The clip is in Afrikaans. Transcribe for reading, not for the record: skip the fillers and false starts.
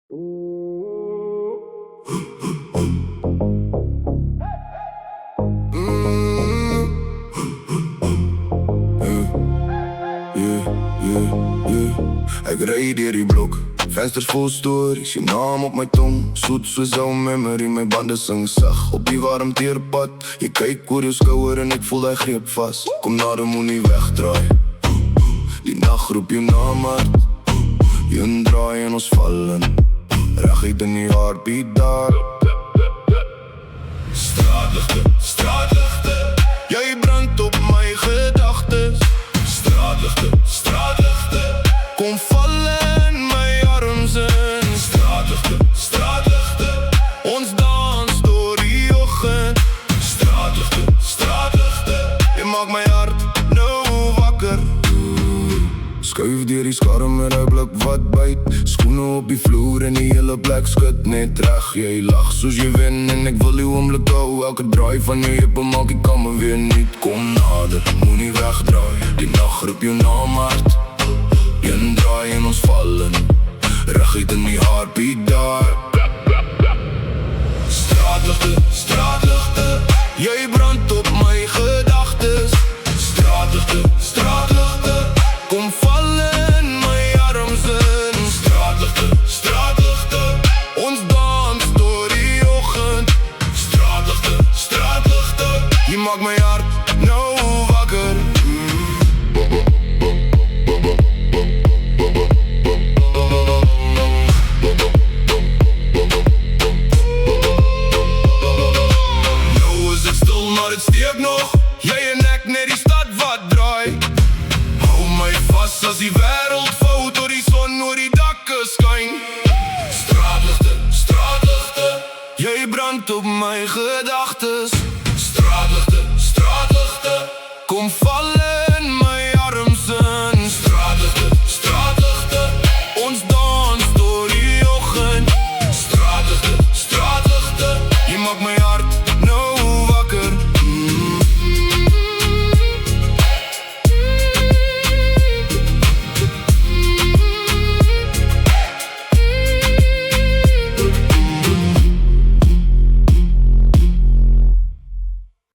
Ek ry deur die blok, vensters vol stories, jou naam op my tong, soet soos ou memory, my bande sing sag op die warm teerpad. Jy kyk oor jou skouer en ek voel die greep vas. Kom nader, moenie wegdraai. Die nacht roep jou naam hard. Jy draai en ons val in, reguit in die heartbeat daar. Straatligte, straatligte, jy brand op my gedagtes. Straatligte, straatligte, kom val in my arms in. Straatligte, straatligte, ons dans door die oggend. Straatligte, straatligte, jy maak my hart nou wakker. Skuif deur die skarm met 'n blik wat byt. Skoene op die vloer en die hele plek skud net reg. Jy lag soos jy wen en ek wil die oomblik hou. Elke draai van jou heupe maak die kamer weer nuut. Kom nader, moenie wegdraai. Die nacht roep jou naam hard. Een draai en ons val in, reguit in die heartbeat daar. Straatligte, straatligte, jy brand op my gedagtes. Straatligte, straatligte, kom val in my arms in. Straatligte, straatligte, ons dans door die oggend. Straatligte, straatligte, jy maak my hart nou wakker. Nou is ek stil, maar het steek nog. Jy en ek net die stad wat draai. Hou my vas as die wêreld vou, tot die son oor die dakke skyn. Straatligte, straatligte, jy brand op my gedagtes. Straatligte, straatligte, kom val in my arms in. Straatligte, straatligte, ons dans door die oggend. Straatligte, straatligte, jy maak my